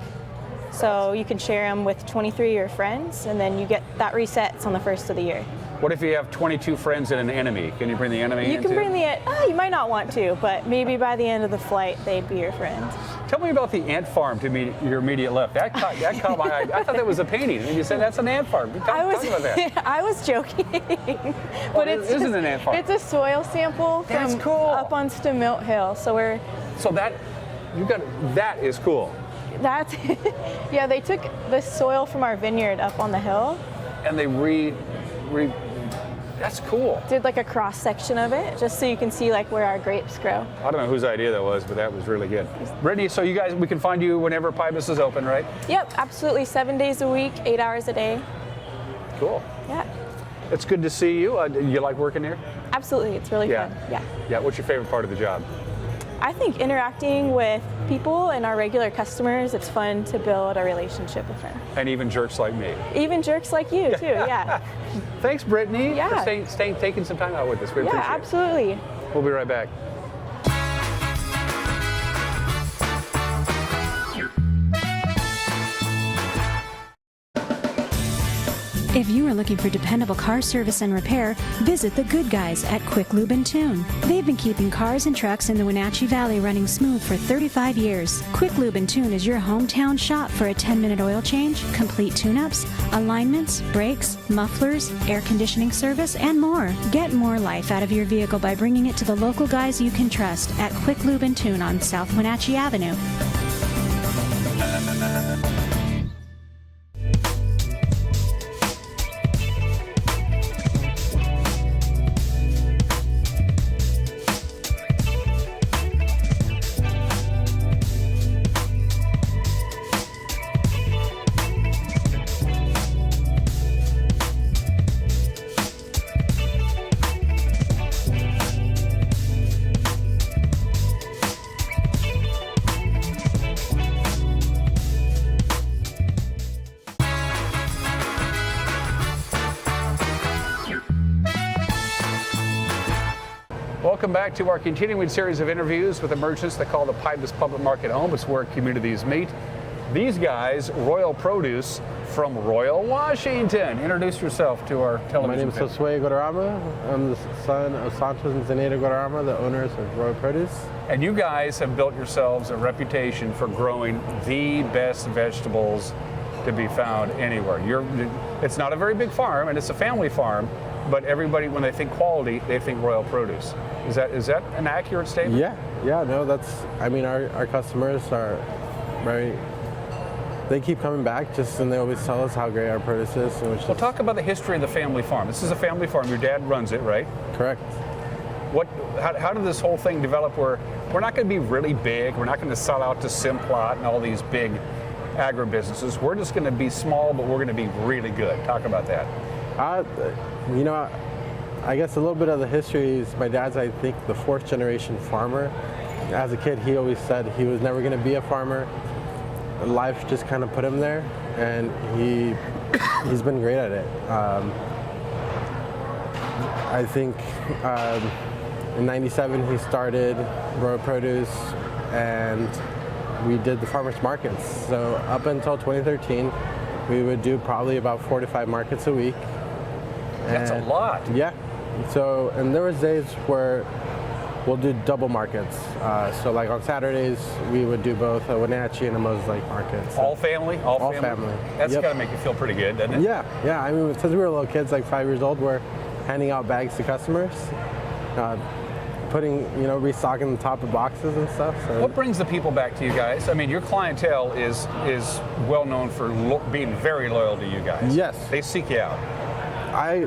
So you can share them with 23 of your friends, and then you get that resets on the first of the year. What if you have 22 friends and an enemy? Can you bring the enemy in? You can bring you might not want to, but maybe by the end of the flight, they'd be your friend. Tell me about the ant farm to your immediate left. That caught my eye. I thought that was a painting, and you said that's an ant farm. Talk about that. I was joking. But it isn't an ant farm. It's a soil sample from up on Stemelt Hill. That is cool. That's yeah. They took the soil from our vineyard up on the hill, and they that's cool. Did like a cross section of it, just so you can see like where our grapes grow. I don't know whose idea that was, but that was really good. Brittany, so you guys, we can find you whenever Pybus is open, right? Yep, absolutely. 7 days a week, 8 hours a day. Cool. Yeah. It's good to see you. You like working here? Absolutely, it's really fun. Yeah. Yeah. What's your favorite part of the job? I think interacting with people and our regular customers, it's fun to build a relationship with them. And even jerks like me. Even jerks like you, too, yeah. Thanks, Brittany, for taking some time out with us. We appreciate it. Yeah, absolutely. We'll be right back. If you are looking for dependable car service and repair, visit the good guys at Quick Lube and Tune. They've been keeping cars and trucks in the Wenatchee Valley running smooth for 35 years. Quick Lube and Tune is your hometown shop for a 10-minute oil change, complete tune-ups, alignments, brakes, mufflers, air conditioning service, and more. Get more life out of your vehicle by bringing it to the local guys you can trust at Quick Lube and Tune on South Wenatchee Avenue. Welcome back to our continuing series of interviews with the merchants that call the Pybus Public Market home. It's where communities meet. These guys, Royal Produce from Royal, Washington. Introduce yourself to our television. My name is Josue Guadarrama. I'm the son of Santos and Zenaida Guadarrama, the owners of Royal Produce. And you guys have built yourselves a reputation for growing the best vegetables to be found anywhere. It's not a very big farm, and it's a family farm, but everybody, when they think quality, they think Royal Produce. Is that an accurate statement? Yeah, no, our customers are very, they keep coming back and they always tell us how great our produce is. Well, talk about the history of the family farm. This is a family farm. Your dad runs it, right? Correct. How did this whole thing develop where we're not going to be really big, we're not going to sell out to Simplot and all these big agribusinesses. We're just going to be small, but we're going to be really good. Talk about that. I guess a little bit of the history is my dad's, I think, the fourth generation farmer. As a kid, he always said he was never going to be a farmer. Life just kind of put him there, and he's been great at it. I think in '97 he started Royal Produce, and we did the farmers markets. So up until 2013, we would do probably about 4 to 5 markets a week. That's a lot. Yeah. So, and there was days where we'll do double markets. So like on Saturdays, we would do both a Wenatchee and a Moses Lake market. So all family? All family. That's got to make you feel pretty good, doesn't it? Yeah. I mean, since we were little kids, like 5 years old, we're handing out bags to customers, restocking the top of boxes and stuff. So. What brings the people back to you guys? I mean, your clientele is well known for being very loyal to you guys. Yes. They seek you out. I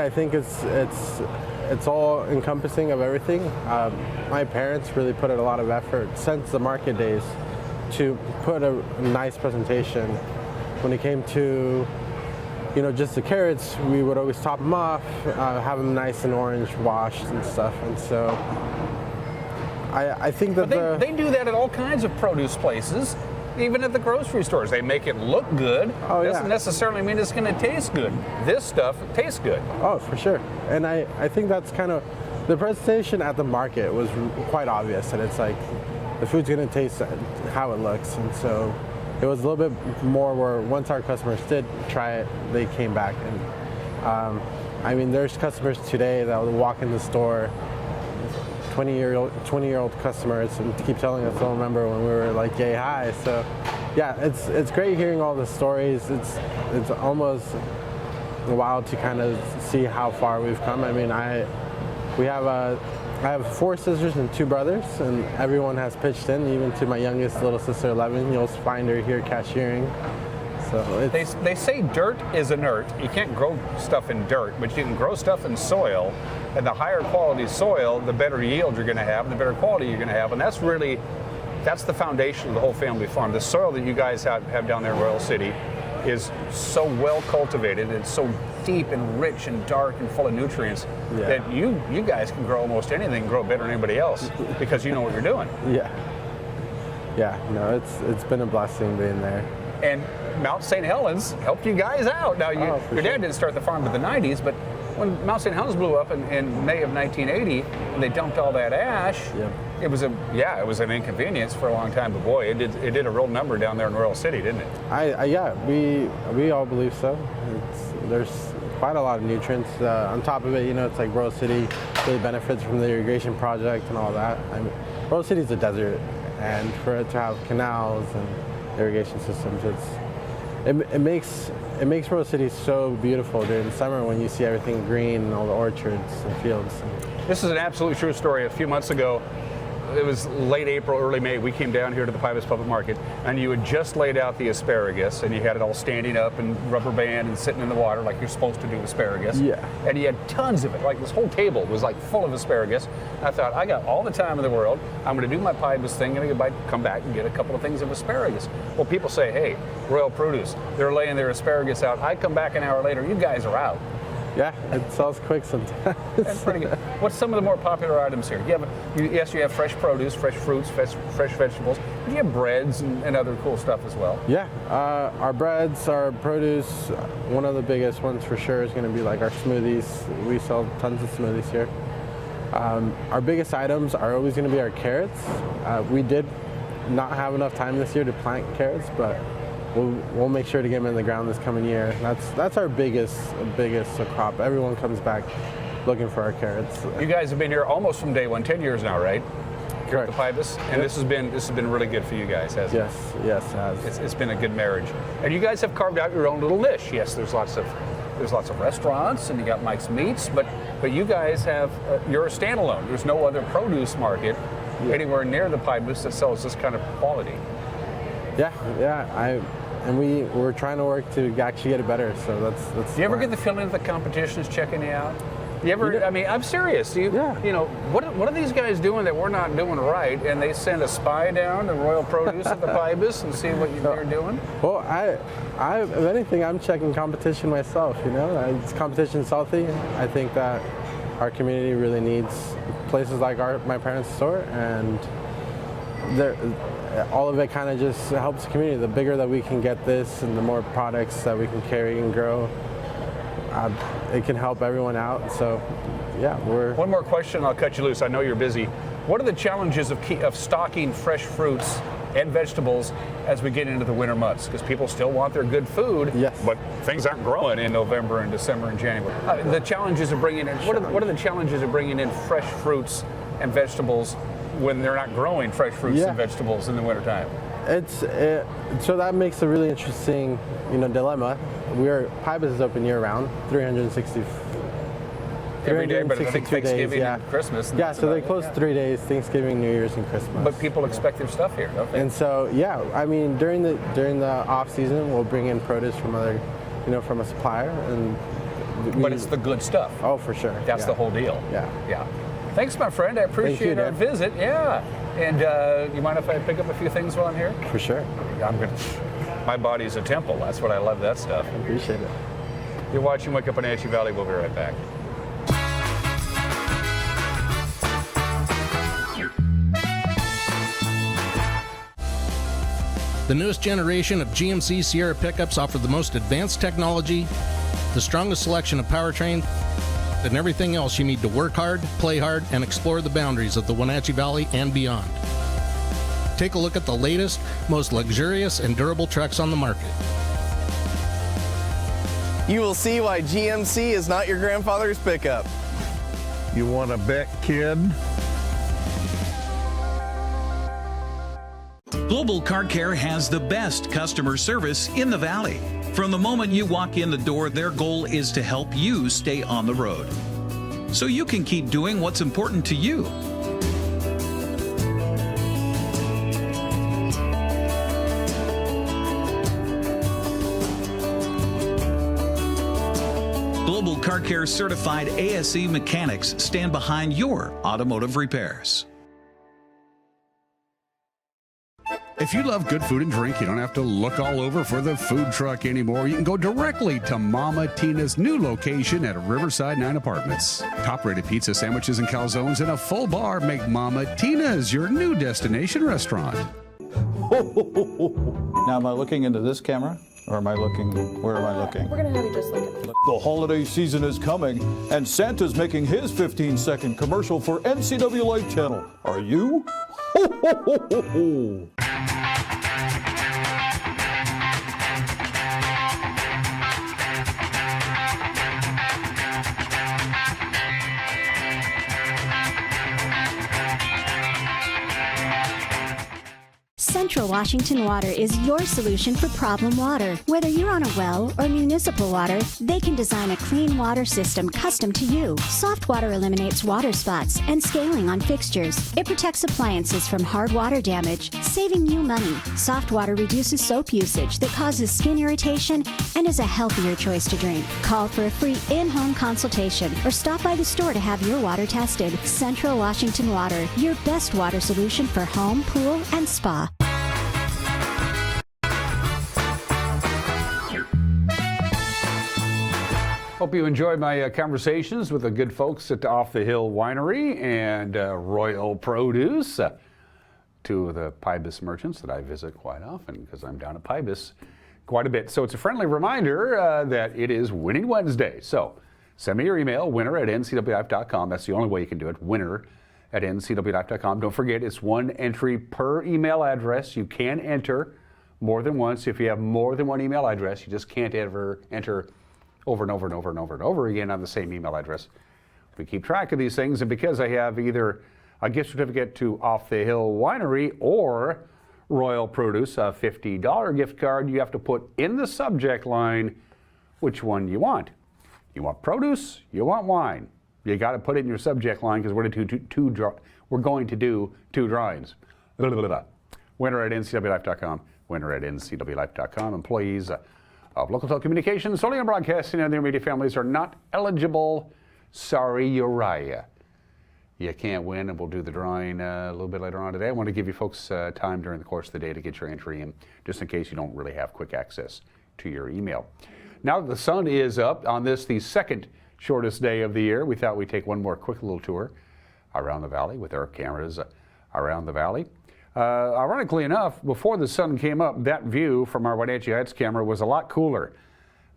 think it's all encompassing of everything. My parents really put in a lot of effort since the market days to put a nice presentation. When it came to, just the carrots, we would always top them off, have them nice and orange washed and stuff. And so I think that they do that at all kinds of produce places. Even at the grocery stores, they make it look good. Doesn't necessarily mean it's going to taste good. This stuff tastes good. Oh, for sure. And I think that's kind of, the presentation at the market was quite obvious. And it's like, the food's going to taste how it looks. And so it was a little bit more where once our customers did try it, they came back. And there's customers today that will walk in the store, 20-year-old customers, and keep telling us they'll remember when we were like yay high. So yeah, it's great hearing all the stories. It's almost wild to kind of see how far we've come. I mean, I have 4 sisters and 2 brothers, and everyone has pitched in, even to my youngest little sister 11. You'll find her here cashiering. So they say dirt is inert. You can't grow stuff in dirt, but you can grow stuff in soil. And the higher quality soil, the better yield you're going to have, and the better quality you're going to have. And that's the foundation of the whole family farm. The soil that you guys have down there in Royal City is so well cultivated. It's so deep and rich and dark and full of nutrients that you guys can grow almost anything, grow better than anybody else because you know what you're doing. Yeah. No, it's been a blessing being there. And Mount St. Helens helped you guys out. Now, your dad didn't start the farm in the 90s, but when Mount St. Helens blew up in May of 1980, and they dumped all that ash, it was an inconvenience for a long time. But boy, it did a real number down there in Royal City, didn't it? We all believe so. There's quite a lot of nutrients. On top of it, it's like Royal City really benefits from the irrigation project and all that. Royal City's a desert, and for it to have canals and irrigation systems, it makes Royal City so beautiful during the summer when you see everything green and all the orchards and fields. This is an absolutely true story. A few months ago, it was late April, early May, we came down here to the Pybus Public Market, and you had just laid out the asparagus, and you had it all standing up and rubber band and sitting in the water like you're supposed to do asparagus. Yeah. And you had tons of it. Like this whole table was like full of asparagus. I thought, I got all the time in the world. I'm going to do my Pybus thing, and I'm going to come back and get a couple of things of asparagus. Well, people say, hey, Royal Produce, they're laying their asparagus out. I come back an hour later, you guys are out. Yeah, it sells quick sometimes. That's pretty good. What's some of the more popular items here? You have fresh produce, fresh fruits, fresh vegetables. Do you have breads and other cool stuff as well? Yeah, our breads, our produce, one of the biggest ones for sure is going to be like our smoothies. We sell tons of smoothies here. Our biggest items are always going to be our carrots. We did not have enough time this year to plant carrots, but we'll make sure to get them in the ground this coming year. That's our biggest crop. Everyone comes back looking for our carrots. You guys have been here almost from day one, 10 years now, right? Here at Correct. the Pybus, and Yep. this has been really good for you guys, hasn't it? Yes, it has. It's been a good marriage, and you guys have carved out your own little niche. Yes, there's lots of restaurants, and you got Mike's Meats, but you guys have you're a standalone. There's no other produce market anywhere near the Pybus that sells this kind of quality. We're trying to work to actually get it better. So that's. Do you ever get the feeling that the competition is checking you out? You ever? I mean, I'm serious. You know, what are these guys doing that we're not doing right? And they send a spy down to Royal Produce at the Pybus and see what you're doing? Well, if anything, I'm checking competition myself. You know, competition's healthy. I think that our community really needs places like my parents' store, and all of it kind of just helps the community. The bigger that we can get this, and the more products that we can carry and grow, it can help everyone out. So, yeah, One more question, I'll cut you loose. I know you're busy. What are the challenges of stocking fresh fruits and vegetables as we get into the winter months? Because people still want their good food, but things aren't growing in November and December and January. The challenges of bringing in, what are the challenges of bringing in fresh fruits and vegetables when they're not growing fresh fruits and vegetables in the wintertime? So that makes a really interesting, dilemma. Pybus is open year round, 360. Every day, but I think Thanksgiving days, and Christmas. Yeah, so they close 3 days, Thanksgiving, New Year's, and Christmas. But people expect their stuff here, don't they? And so, I mean, during the off season, we'll bring in produce from from a supplier, but it's the good stuff. Oh, for sure. That's the whole deal. Yeah. Thanks, my friend. I appreciate our visit. Yeah. And you mind if I pick up a few things while I'm here? For sure. My body's a temple. That's what I love that stuff. I appreciate it. You're watching Wake Up Wenatchee Valley. We'll be right back. The newest generation of GMC Sierra pickups offer the most advanced technology, the strongest selection of powertrain, and everything else you need to work hard, play hard, and explore the boundaries of the Wenatchee Valley and beyond. Take a look at the latest, most luxurious and durable trucks on the market. You will see why GMC is not your grandfather's pickup. You want to bet, kid? Global Car Care has the best customer service in the Valley. From the moment you walk in the door, their goal is to help you stay on the road, so you can keep doing what's important to you. Global Car Care certified ASE mechanics stand behind your automotive repairs. If you love good food and drink, you don't have to look all over for the food truck anymore. You can go directly to Mama Tina's new location at Riverside 9 Apartments. Top-rated pizza, sandwiches, and calzones in a full bar make Mama Tina's your new destination restaurant. Now, am I looking into this camera? Or am I looking, where am I looking? We're going to have you just look at The holiday season is coming, and Santa's making his 15-second commercial for NCW Life Channel. Are you? Ho, ho, ho, ho, ho. Central Washington Water is your solution for problem water. Whether you're on a well or municipal water, they can design a clean water system custom to you. Soft water eliminates water spots and scaling on fixtures. It protects appliances from hard water damage, saving you money. Soft water reduces soap usage that causes skin irritation and is a healthier choice to drink. Call for a free in-home consultation or stop by the store to have your water tested. Central Washington Water, your best water solution for home, pool, and spa. Hope you enjoyed my conversations with the good folks at Off the Hill Winery and Royal Produce, two of the Pybus merchants that I visit quite often because I'm down at Pybus quite a bit. So it's a friendly reminder that it is Winning Wednesday. So Send me your email, winner@ncwlife.com. That's the only way you can do it, winner@ncwlife.com. Don't forget, it's one entry per email address. You can enter more than once. If you have more than one email address, you just can't ever enter over and over and over and over and over again on the same email address. We keep track of these things, and because I have either a gift certificate to Off the Hill Winery or Royal Produce, a $50 gift card, you have to put in the subject line which one you want. You want produce, you want wine. You got to put it in your subject line because we're going to do two drawings. Winner@ncwlife.com. Winner@ncwlife.com. Employees of Local Telecommunications, Solian Broadcasting, and their media families are not eligible. Sorry, Uriah. You can't win, and we'll do the drawing a little bit later on today. I want to give you folks time during the course of the day to get your entry in, just in case you don't really have quick access to your email. Now that the sun is up on this, the second shortest day of the year, we thought we'd take one more quick little tour around the valley with our cameras around the valley. Ironically enough, before the sun came up, that view from our Wenatchee Heights camera was a lot cooler.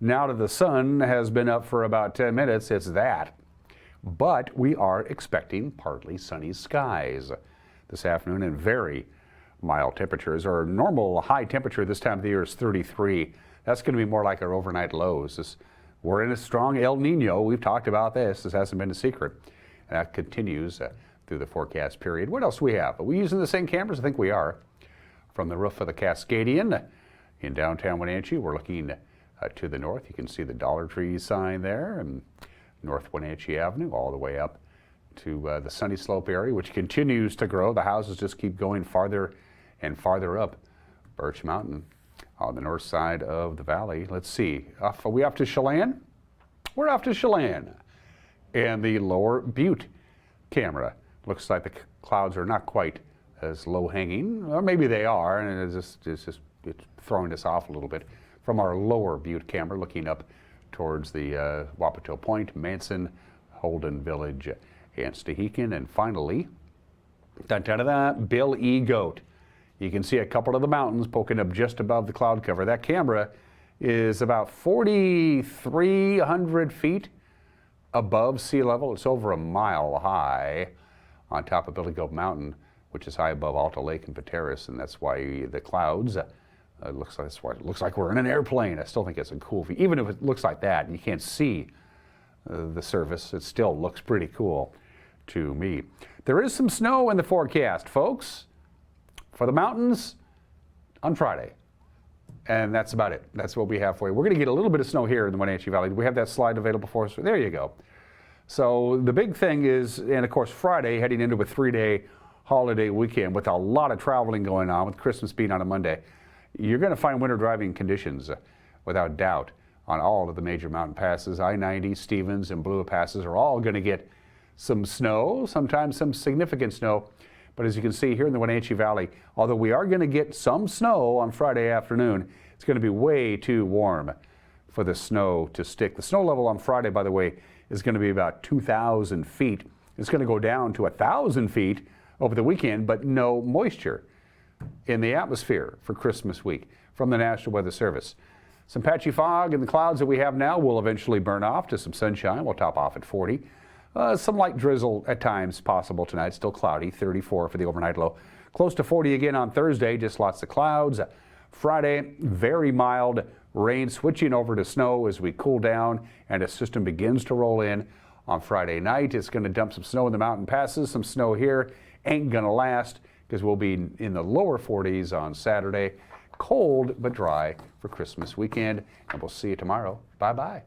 Now that the sun has been up for about 10 minutes, it's that. But we are expecting partly sunny skies this afternoon and very mild temperatures. Our normal high temperature this time of the year is 33. That's going to be more like our overnight lows. We're in a strong El Nino. We've talked about this. This hasn't been a secret. And that continues through the forecast period. What else do we have? Are we using the same cameras? I think we are. From the roof of the Cascadian in downtown Wenatchee, we're looking to the north. You can see the Dollar Tree sign there, and North Wenatchee Avenue all the way up to the Sunny Slope area, which continues to grow. The houses just keep going farther and farther up Birch Mountain on the north side of the valley. Let's see. Are we off to Chelan? We're off to Chelan. And the Lower Butte camera. Looks like the clouds are not quite as low-hanging, or maybe they are, and it's throwing us off a little bit from our Lower Butte camera, looking up towards the Wapato Point, Manson, Holden Village, and Stehekin. And finally, Bill E. Goat. You can see a couple of the mountains poking up just above the cloud cover. That camera is about 4,300 feet above sea level. It's over a mile high on top of Billy Goat Mountain, which is high above Alta Lake and Pateros, and that's why the clouds looks like we're in an airplane. I still think it's a cool view. Even if it looks like that, you can't see the surface. It still looks pretty cool to me. There is some snow in the forecast, folks, for the mountains on Friday. And that's about it. That's what we have for you. We're going to get a little bit of snow here in the Wenatchee Valley. Do we have that slide available for us? There you go. So the big thing is, and of course Friday, heading into a 3-day holiday weekend with a lot of traveling going on, with Christmas being on a Monday, you're going to find winter driving conditions without doubt on all of the major mountain passes. I-90, Stevens, and Blue passes are all going to get some snow, sometimes some significant snow. But as you can see here in the Wenatchee Valley, although we are going to get some snow on Friday afternoon, it's going to be way too warm for the snow to stick. The snow level on Friday, by the way, is going to be about 2,000 feet. It's going to go down to 1,000 feet over the weekend, but no moisture in the atmosphere for Christmas week from the National Weather Service. Some patchy fog and the clouds that we have now will eventually burn off to some sunshine. We'll top off at 40. Some light drizzle at times possible tonight. Still cloudy, 34 for the overnight low. Close to 40 again on Thursday, just lots of clouds. Friday, very mild rain switching over to snow as we cool down and a system begins to roll in on Friday night. It's going to dump some snow in the mountain passes. Some snow here ain't going to last because we'll be in the lower 40s on Saturday. Cold but dry for Christmas weekend, and we'll see you tomorrow. Bye-bye.